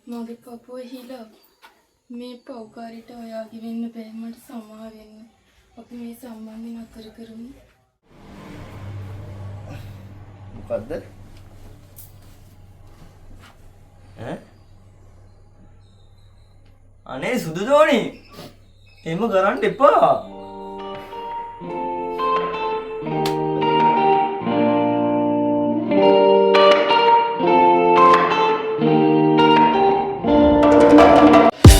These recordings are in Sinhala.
මගේ පපුව හිලා මේ පව්කාරීට ඔයාගේ වෙන්න බෑ මට සමා වෙන්න. අපි මේ සම්බන්ධය නතර කරමු. මොකද්ද? අනේ සුදු දෝනි. එහෙම කරන්න එපා.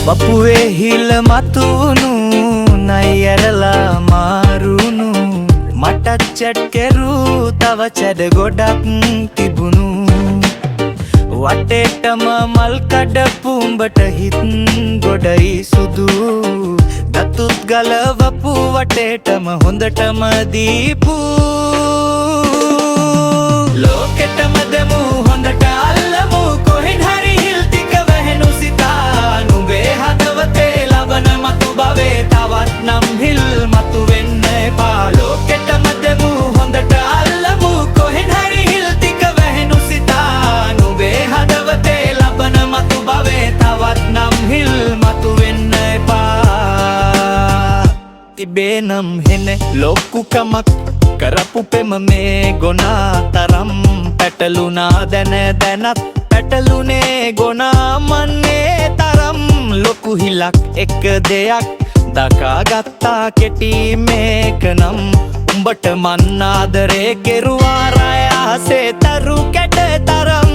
වපුවේ හිල මතුණු නයරලා මාරුණු මටත් චැට් කෙරූ තව චැඩ ගොඩක් තිබුණු වටේටම මල් කඩපු උඹට හිත් ගොඩයි සුදු දතුත් ගලවපු වටේටම හොඳටම දීපු ලෝකෙටම දෙමු හොඳට අල්ලමු කොහෙන් හරි හිල් ටික වැහෙනු සිතා නුඹේ හදවතේ ලබන මතු භවේ තවත් නම් හිල් මතු වෙන්න එපා ලෝකෙටම දෙමු හොඳට අල්ලමු කොහෙන් හරි හිල් ටික වැහෙනු සිතා නුඹේ හදවතේ ලබන මතු භවේ තවත් නම් හිල් මතු වෙන්න එපා තිබේ නම් හෙන ලොකුකමක් කරපු පෙම මේ ගොනා තරම් පැටලුනා දැන දැනත් පැටලුනේ ගොනා මන්නේ තරම් ලොකු හිලක් එක දෙයක් දකාගත්තා කෙටි මේක නම් උඹට මන් ආදරේ කෙරුවා රය ආසේ තරු කැට තරම්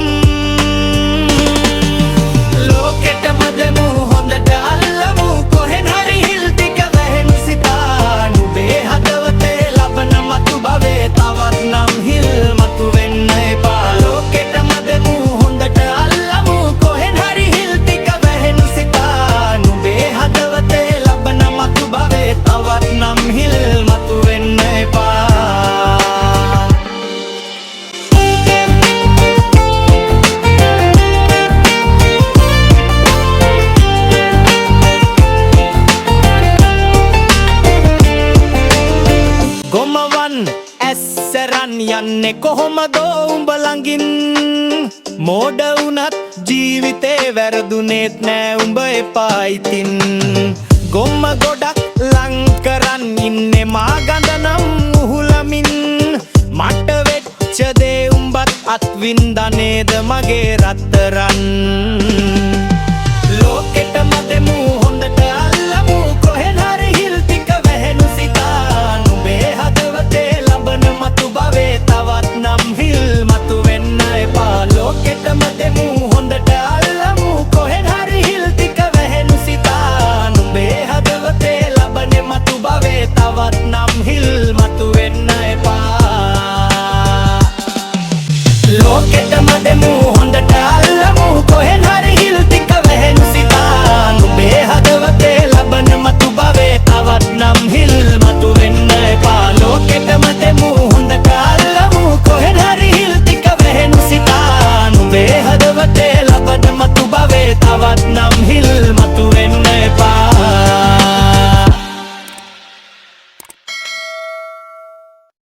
ලෝකෙටම දෙමු හොඳට අල්ලමු කොහෙන් හරි හිල් ටික වැහෙනු සිතා නුඹේ හදවතේ ලබන මතු භවේ තවත් නම් හිල් මතු වෙන්න එපා ලෝකෙටම දෙමු හොඳට අල්ලමු කොහෙන් හරි හිල් ටික වැහෙනු සිතා නුඹේ හදවතේ ලබන මතු භවේ තවත් නම් හිල් මතු වෙන්න එපා ගොමවන් ඇස්සරන් යන්නේ කොහොමදෝ උඹ ළඟින් මෝඩ වුණත් ජීවිතේ වැරදුනේත් නෑ උඹ එපා ඉතින් ගොම්ම ගොඩක් ලං කරන් ඉන්නේ මා ගඳ නම් උහුලමින් මට වෙච්ච දේ උඹත් අත්වින්දා නේද මගේ රත්තරන්